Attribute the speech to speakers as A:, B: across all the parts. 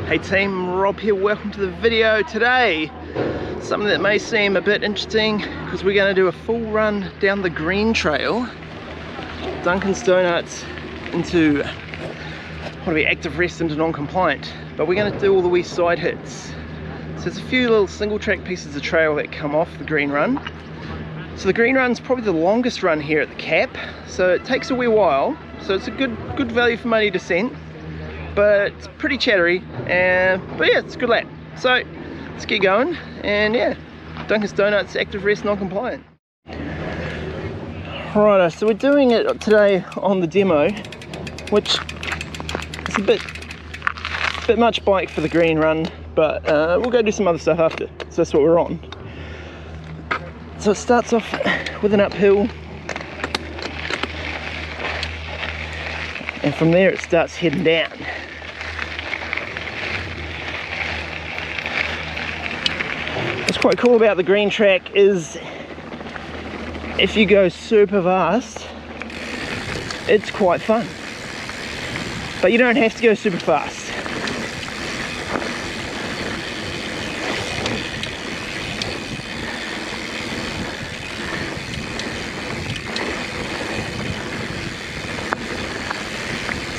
A: Hey team, Rob here, welcome to the video today. Something that may seem a bit interesting because we're going to do a full run down the green trail, Duncan Donuts into what are we, active rest into non-compliant, but we're going to do all the wee side hits. So there's a few little single track pieces of trail that come off the green run. So the green run's probably the longest run here at the cap, so it takes a wee while, so it's a good value for money descent. But it's pretty chattery, but yeah, it's a good lap. So let's get going, and yeah, Duncan Donuts active rest non-compliant. Righto, so we're doing it today on the demo, which is a bit much bike for the green run, but we'll go do some other stuff after. So that's what we're on. So it starts off with an uphill, and from there it starts heading down. What's quite cool about the green track is if you go super fast, it's quite fun, but you don't have to go super fast.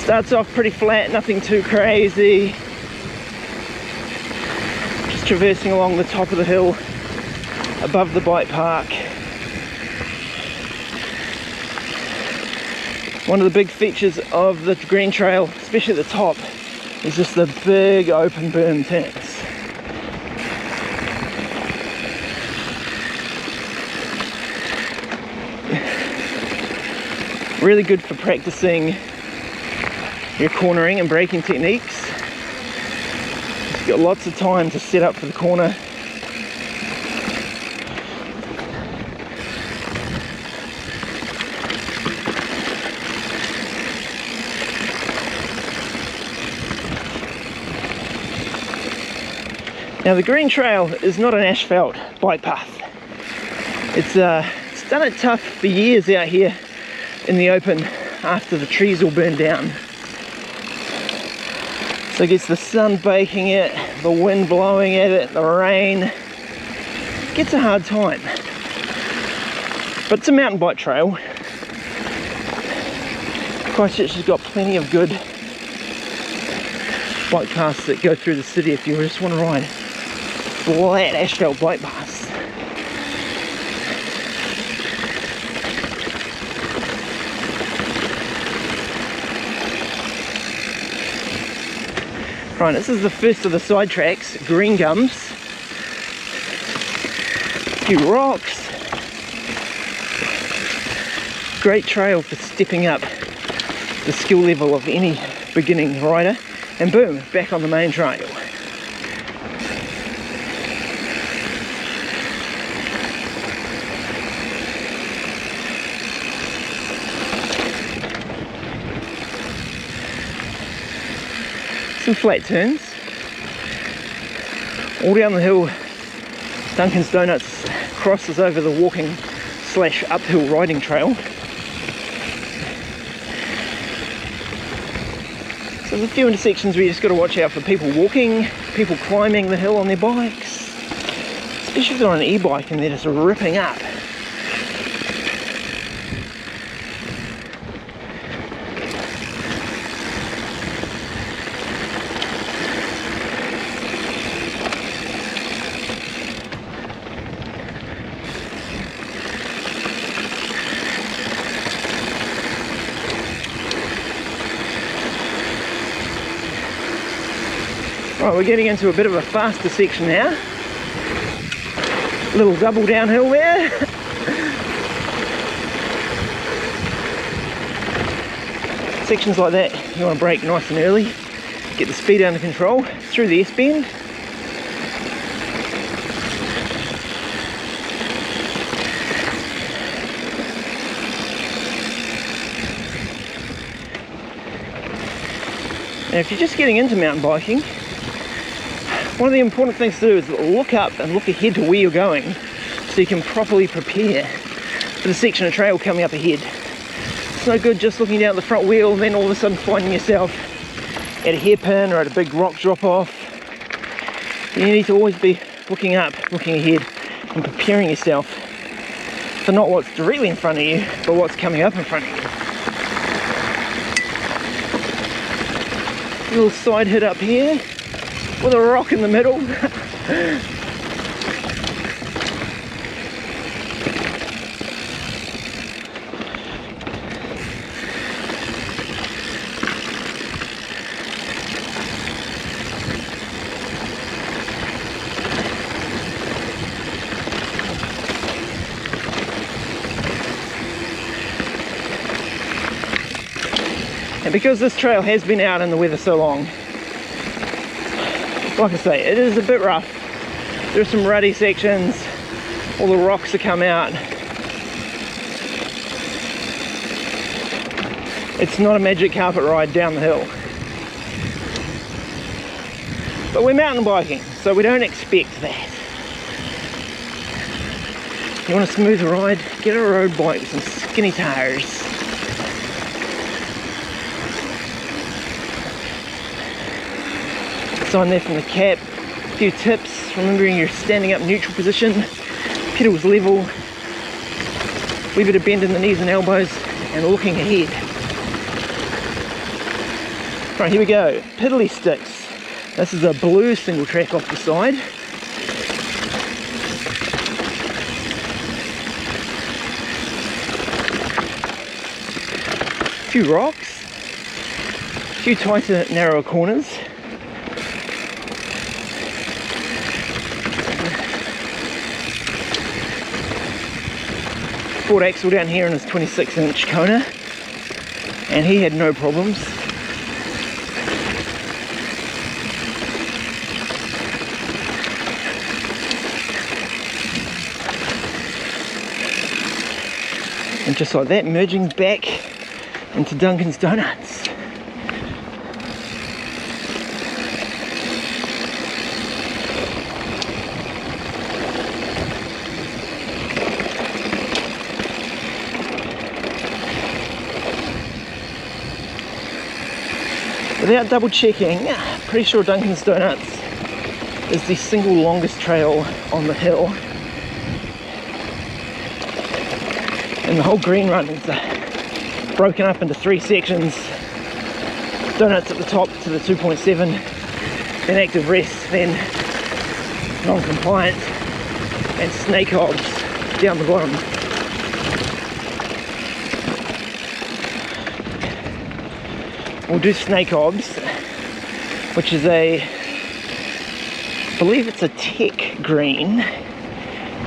A: Starts off pretty flat, nothing too crazy. Just traversing along the top of the hill above the bike park. One of the big features of the green trail, especially at the top, is just the big open berm turns. Really good for practicing your cornering and braking techniques. You've got lots of time to set up for the corner. Now the green trail is not an asphalt bike path. It's done it tough for years out here in the open after the trees all burned down. So it gets the sun baking it, the wind blowing at it, the rain. It gets a hard time. But it's a mountain bike trail. Christchurch has got plenty of good bike paths that go through the city if you just want to ride flat asphalt bike paths. Right, this is the first of the side tracks, green gums, a few rocks. Great trail for stepping up the skill level of any beginning rider, and boom, back on the main trail. Some flat turns. All down the hill, Duncan Donuts crosses over the walking / uphill riding trail. So there's a few intersections where you just got to watch out for people walking, people climbing the hill on their bikes, especially if they're on an e-bike and they're just ripping up. Right, we're getting into a bit of a faster section now. Little double downhill there. Sections like that, you want to brake nice and early, get the speed under control through the S-bend. Now if you're just getting into mountain biking, one of the important things to do is look up and look ahead to where you're going so you can properly prepare for the section of trail coming up ahead. It's no good just looking down at the front wheel and then all of a sudden finding yourself at a hairpin or at a big rock drop off. You need to always be looking up, looking ahead, and preparing yourself for not what's directly in front of you, but what's coming up in front of you. A little side hit up here with a rock in the middle. And because this trail has been out in the weather so long, like I say, it is a bit rough. There's some ruddy sections, all the rocks have come out. It's not a magic carpet ride down the hill. But we're mountain biking, so we don't expect that. You want a smooth ride? Get a road bike with some skinny tires. Sign there from the cap. A few tips: remembering you're standing up neutral position, pedals level, wee bit of bend in the knees and elbows, and looking ahead. Right, here we go. Plyy Sticks. This is a blue single track off the side. A few rocks, a few tighter, narrower corners. Ford axle down here in his 26-inch Kona, and he had no problems. And just like that, merging back into Duncan Donuts. Without double checking, pretty sure Duncan Donuts is the single longest trail on the hill. And the whole green run is broken up into 3 sections. Donuts at the top to the 2.7, then active rest, then non-compliant, and snake hogs down the bottom. We'll do snake obs, which is I believe it's a tech green,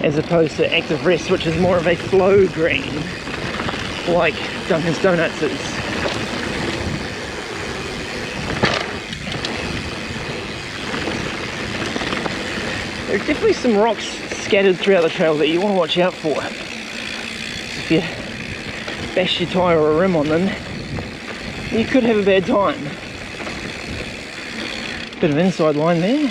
A: as opposed to active rest, which is more of a flow green, like Duncan Donuts is. There are definitely some rocks scattered throughout the trail that you want to watch out for. If you bash your tyre or a rim on them, you could have a bad time. Bit of inside line there.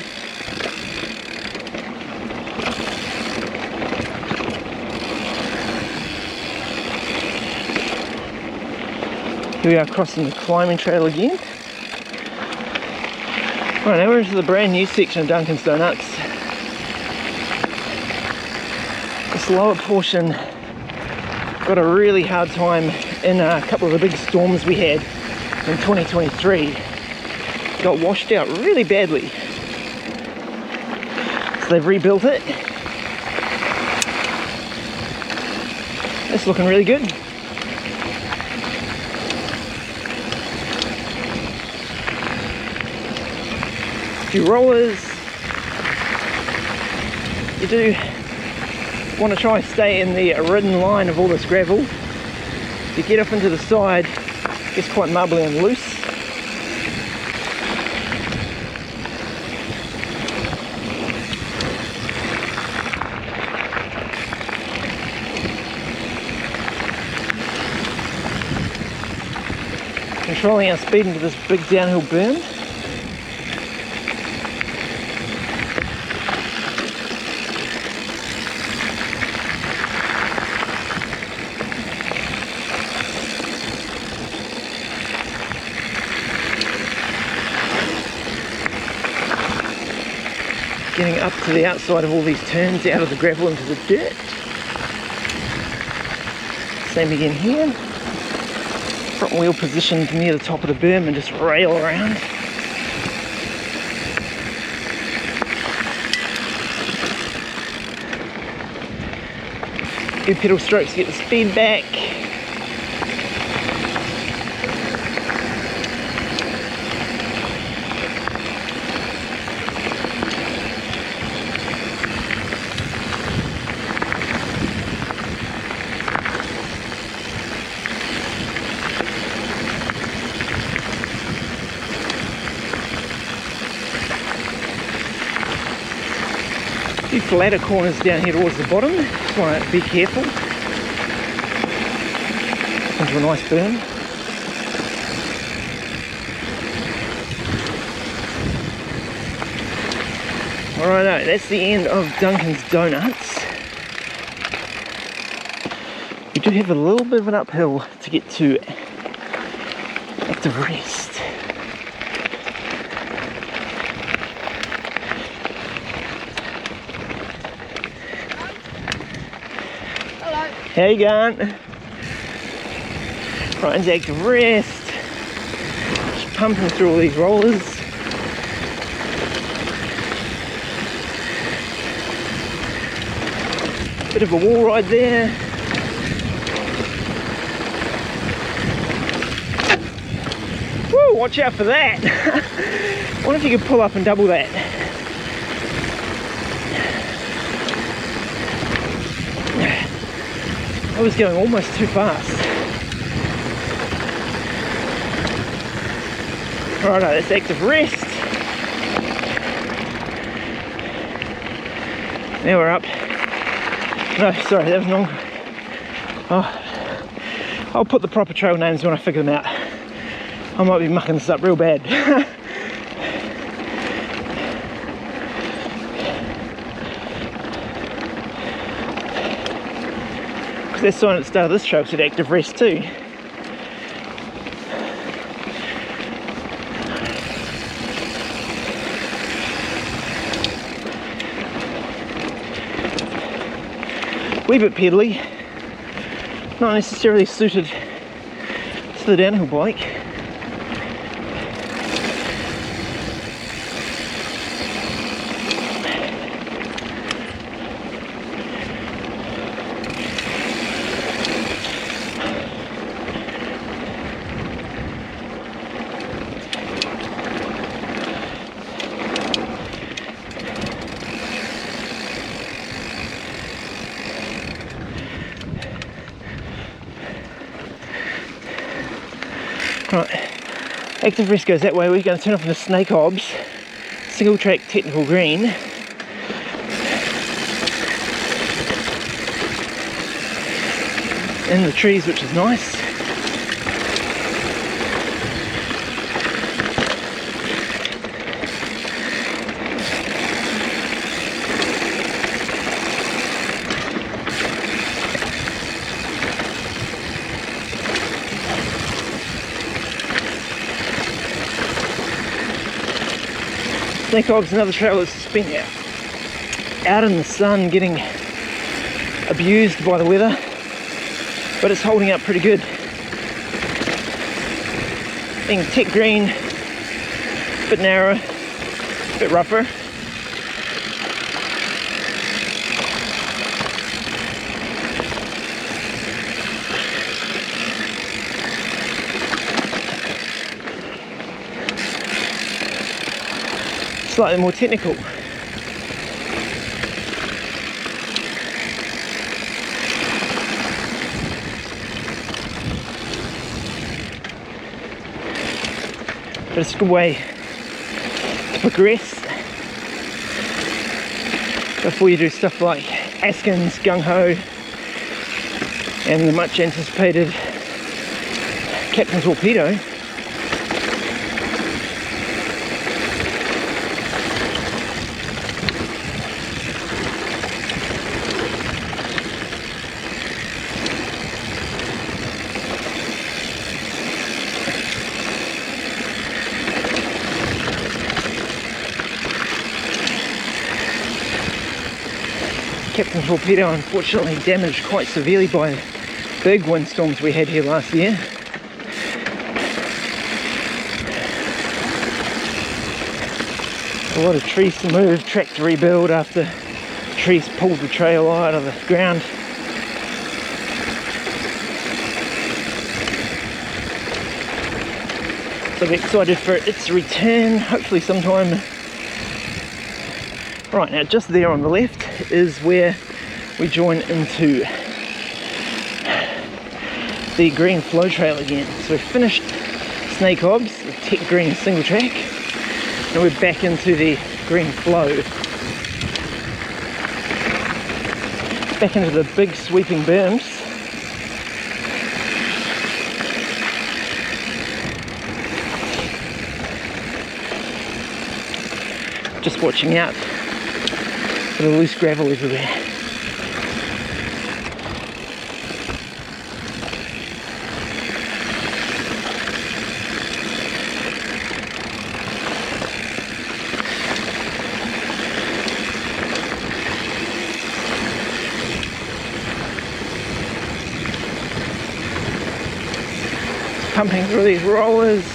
A: Here we are crossing the climbing trail again. Right, now we're into the brand new section of Duncan Donuts. This lower portion got a really hard time in a couple of the big storms we had in 2023. Got washed out really badly. So they've rebuilt it. It's looking really good. A few rollers. You do want to try and stay in the ridden line of all this gravel. If you get up into the side, it gets quite mubbly and loose. Controlling our speed into this big downhill berm. getting up to the outside of all these turns, out of the gravel into the dirt. Same again here. Front wheel positioned near the top of the berm and just rail around. Few pedal strokes to get the speed back. A few flatter corners down here towards the bottom, just want to be careful. Into a nice berm. Alrighto, that's the end of Duncan's Donuts. We do have a little bit of an uphill to get to Active Rest. How you going? Right into Active Rest. Just pumping through all these rollers. Bit of a wall ride there. Woo, watch out for that. I wonder if you could pull up and double that. I was going almost too fast. Righto, that's Active Rest. Now we're up. No, sorry, that was wrong. Oh, I'll put the proper trail names when I figure them out. I might be mucking this up real bad. That sign at the start of this trail said Active Rest too. Wee bit peddly, not necessarily suited to the downhill bike. Right, Active Rest goes that way. We're going to turn off into Snake Obs, single track technical green. In the trees, which is nice. Snake Ob's another trail that's been out in the sun getting abused by the weather, but it's holding up pretty good. Being tech green, a bit narrow, a bit rougher. Slightly more technical. But it's a good way to progress before you do stuff like Askins, Gung Ho, and the much anticipated Captain Torpedo. Captain Torpedo unfortunately damaged quite severely by big windstorms we had here last year. A lot of trees to move, track to rebuild after trees pulled the trail out of the ground. So we're excited for its return, hopefully sometime. Right, now just there on the left is where we join into the green flow trail again. So we've finished Snake Obs, the Tech Green single track, and we're back into the green flow. Back into the big sweeping berms. Just watching out for the loose gravel everywhere. Pumping through these rollers.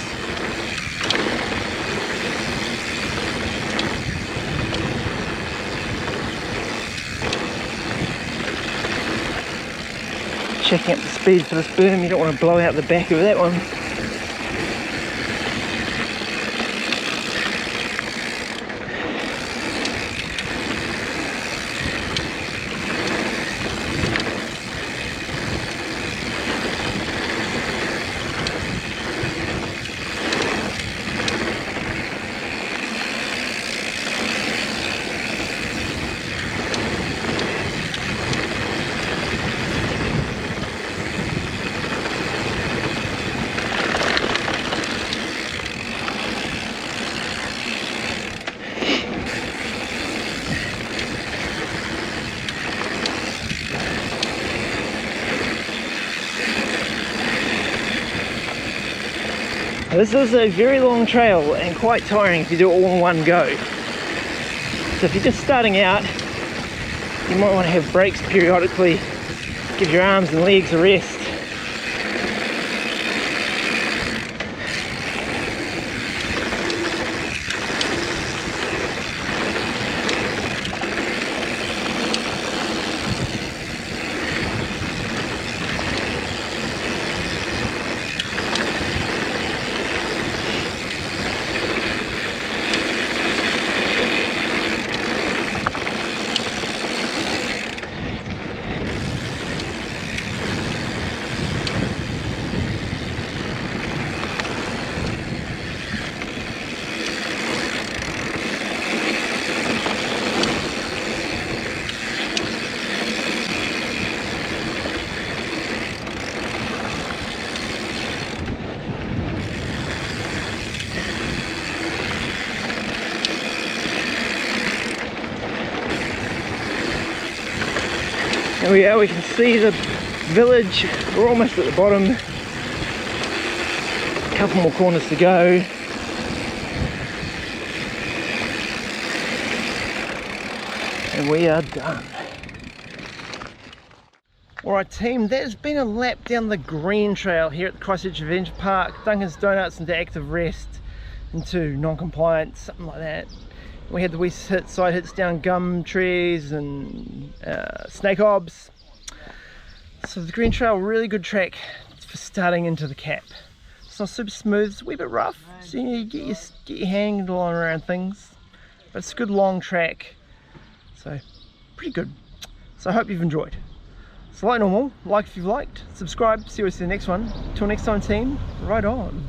A: Checking up the speed for this berm, you don't want to blow out the back of that one. This is a very long trail and quite tiring if you do it all in one go. So if you're just starting out, you might want to have breaks periodically, give your arms and legs a rest. There we are, we can see the village. We're almost at the bottom. A couple more corners to go. And we are done. Alright team, that has been a lap down the green trail here at the Christchurch Adventure Park. Duncan's Donuts into active rest, into non-compliance, something like that. We had the west hit, side hits down gum trees and snake obs. So the green trail, really good track for starting into the cap. It's not super smooth, it's a wee bit rough, so you get your handle on around things. But it's a good long track, so pretty good. So I hope you've enjoyed. So like normal, like if you've liked, subscribe, see you in the next one. Till next time team, right on.